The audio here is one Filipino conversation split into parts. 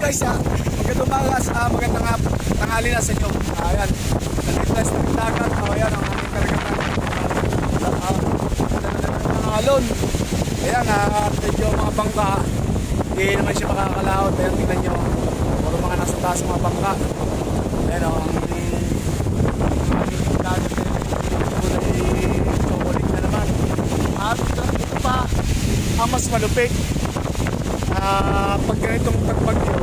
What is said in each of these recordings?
guys, magandang umaga, magandang tanghali na sa inyo. Ayan, nalitas ng dagat. Ayan, ang aming karagatan. Mga alon. Ayan, medyo mga bangka. Hindi naman siya makakalaot. Ayan, tingnan nyo. Puro mga nasa taas mga bangka. Ayan, ang aming dagat. Tukulit na naman. At ito pa, ang mas malupit. Pag ganitong tagbagyo,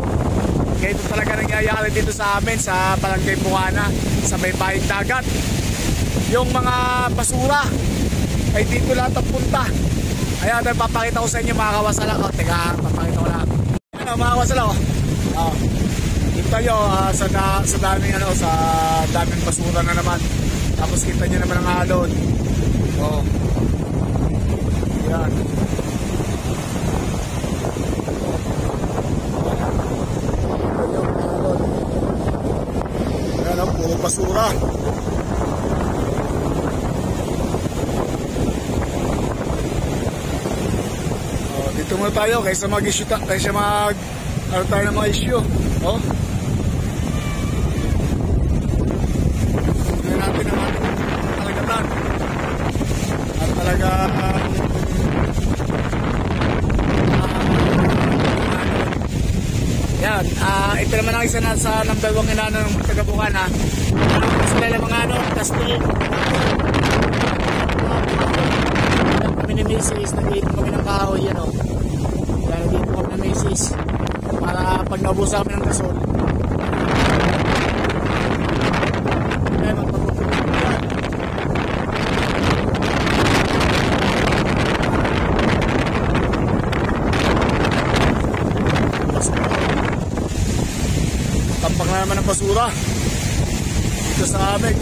ganito talaga nangyayari dito sa amin sa Barangay Bungana, sa may baying dagat. Yung mga basura ay dito lahat ang punta. Ayan, papakita ko sa inyo mga kawasala ko. Teka, papakita ko lang. Ayan, mga kawasala ko. Kita nyo sa daming basura na naman. Tapos kita nyo naman ang alon. Ayan. Ayan, puro basura. Dito muna tayo kaysa mag-issue ano tayo ng mga issue. Tignan natin ang ating kalagatan. At talaga yan, ito naman ang isa na sa number 1 inano ng taga-Bungana. Sila lang mga tasting. Kami ni Macy's, nag-iit kami ng kahoy, yan o. Kaya nag-iit kami ng Macy's para pag naubusan kami ng gasol. Kaya magpapapagod yan. Tampak na naman ang basura dito sa amin.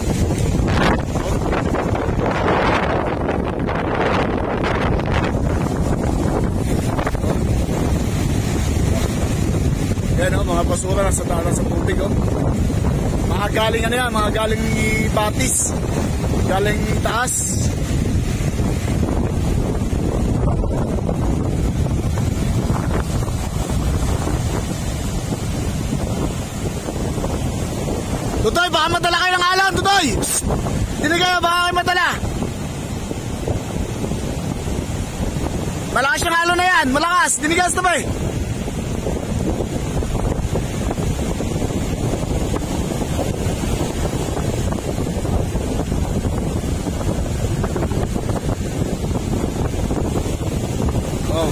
Yan mga basura nasa talas sa tubig. Mga galing ano yan, mga galing Batis, galing taas. Tutoy, baka madala kayo ng alon, Tutoy! Dili kayo, baka kayo madala. Malakas yung alon na yan, malakas, dinigas na ba eh.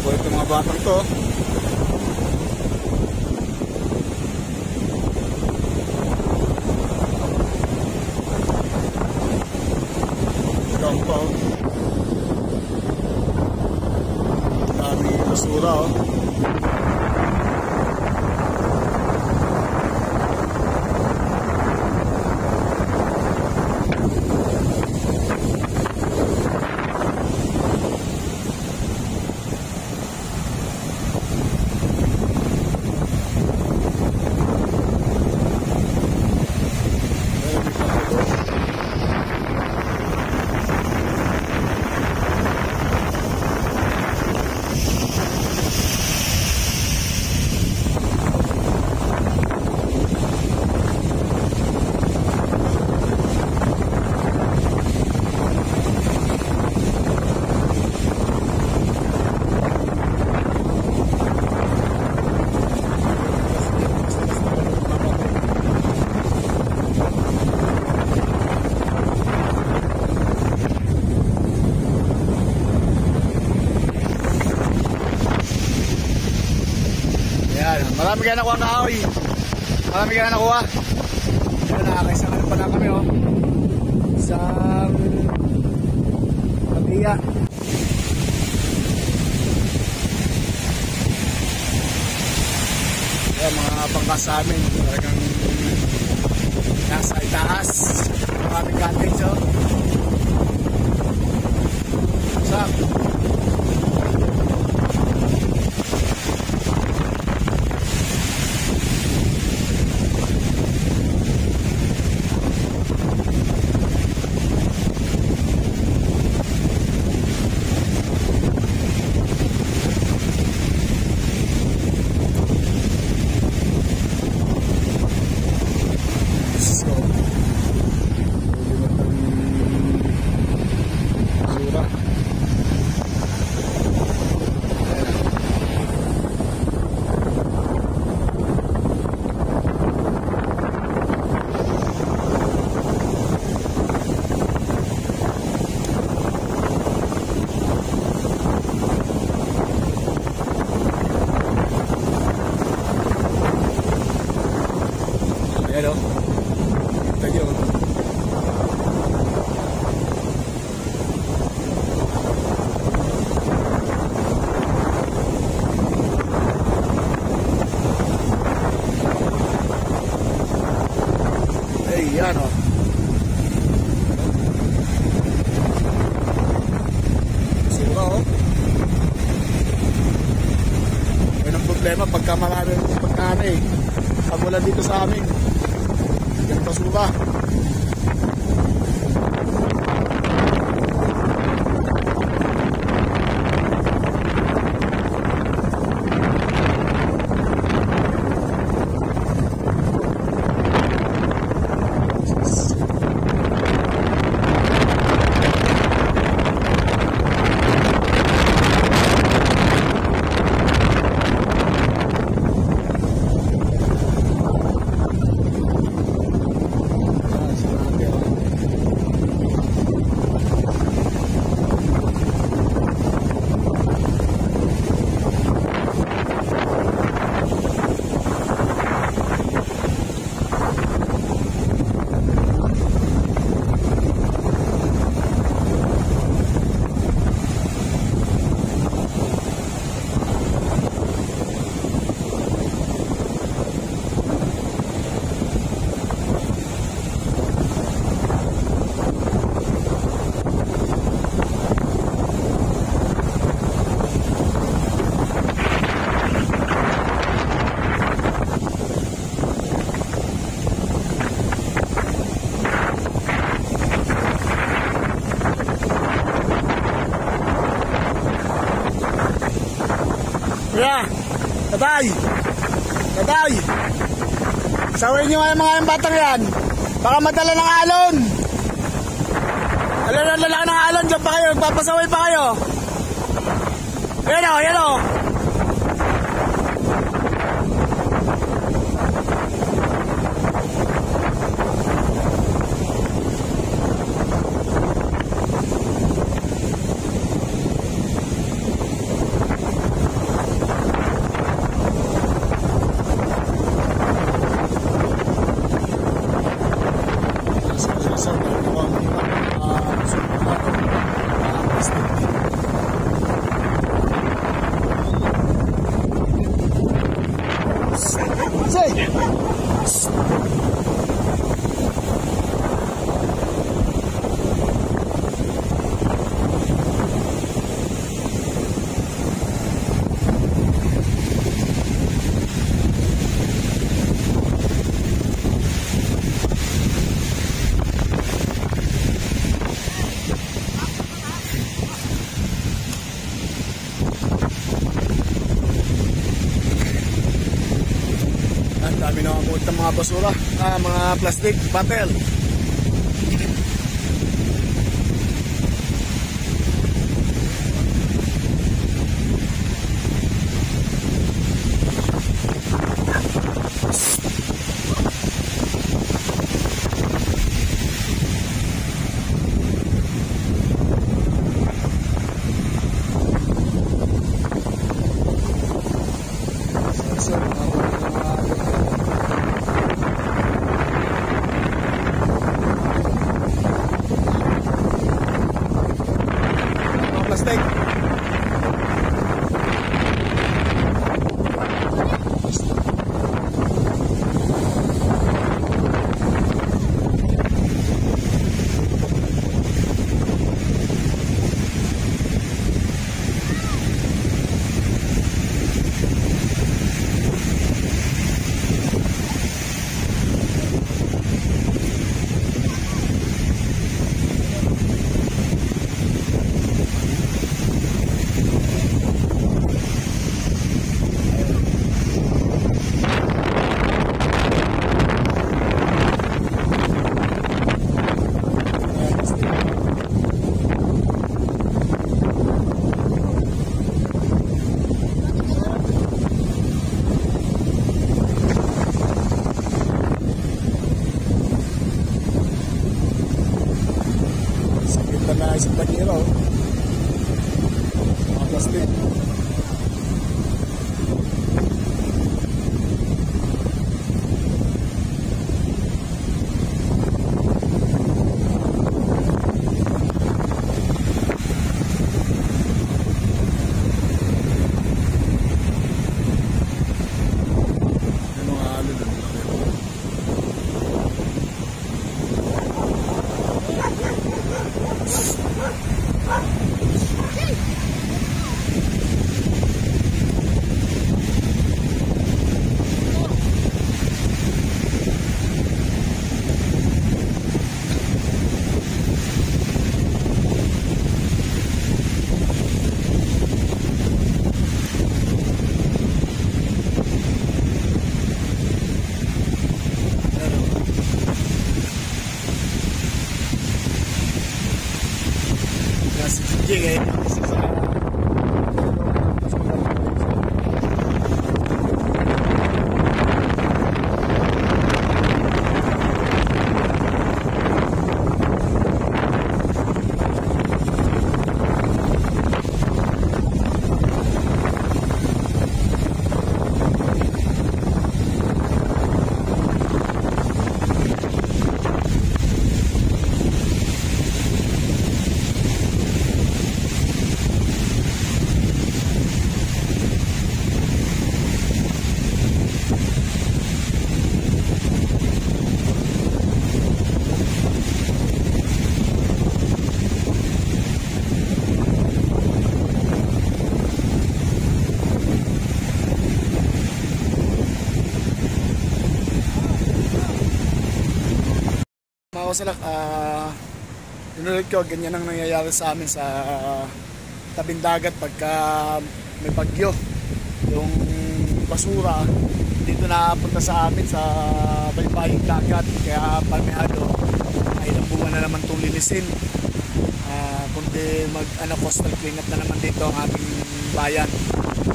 Ito mga batang to. Dami basura Marami ka nakuha kahoy. Marami ka nakuha. Yan, nakakaisang pa lang kami isang Patiya. Yan, mga pangkas sa amin. Talagang nasa itaas. Maraming cottage Sak. pagka marami pagkana eh. Pag wala dito sa amin, yan basura. Kuya, tatay! Tatay! Sawin nyo nga yung mga yung batang yan. Baka madala ng alon. Alala ng alon. Diyan pa kayo. Magpapasaway pa kayo. Yan o, yan o. Dami na mga mga basura, mga plastic, papel. Isang banyero, mga plastic. si Jing eh. Mga kasalak, inulit ko, ganyan ang nangyayari sa amin sa tabing dagat pagka may bagyo. Yung basura dito napunta sa amin sa baybaying dagat, kaya palmehado ay ilang buwan na naman itong linisin. Kundi coastal cleanup na naman dito ang aming bayan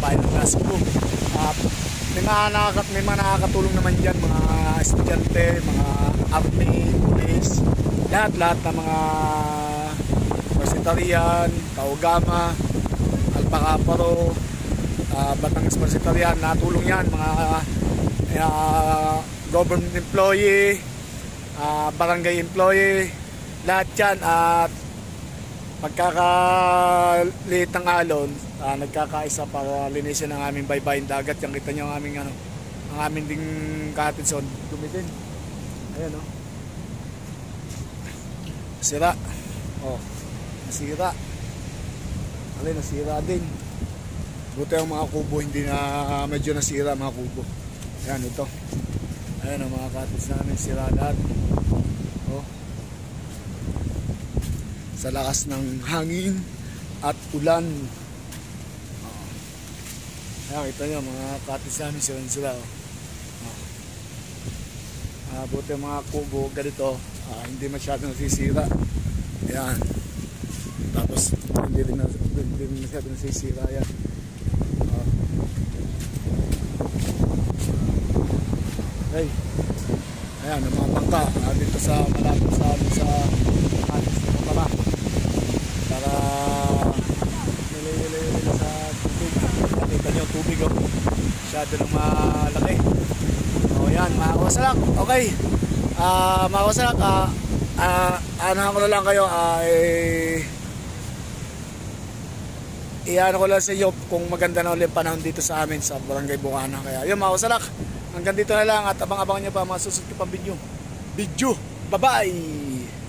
ng Nasugbu. May mga nakakatulong naman dyan, mga estudyante, mga army, police, lahat ng mga Marsitarian, Taugama, Alpacaparo, Batangas Marsitarian, natulong yan, mga government employee, barangay employee, lahat yan. At pagkakaliit ng alon, nagkakaisa para linisin ang aming baybayin dagat. Yung kita nyo ang aming ding Katinson, dumi din. Ayan o. Nasira. O, nasira. Alay, nasira din. Buti ang mga kubo, hindi na medyo nasira mga kubo. Ayan, ito. Ayan o, mga Katins namin, sira lahat. O. Sa lakas ng hangin at ulan. Ayan, kita nyo, mga Katins namin, sila. Buti ang mga kubo ganito, hindi masyadong nasisira. Ayan. Tapos hindi rin masyadong nasisira. Ayan. Okay. Ayan, ang mga bangka dito sa malapit sa amin sa ating pala para nilay sa tubig. Nakita nyo tubig o. Masyado ng malaki. O yan, mga kawasalak. Okay. Mga kawasalak, ano ko na lang kayo, iano ko lang sa iyo kung maganda na ulit panahon dito sa amin sa Barangay Bukana. Kaya yun mga kawasalak, hanggang dito na lang at abang-abangan nyo pa mga susunod ko pang video. Bye bye.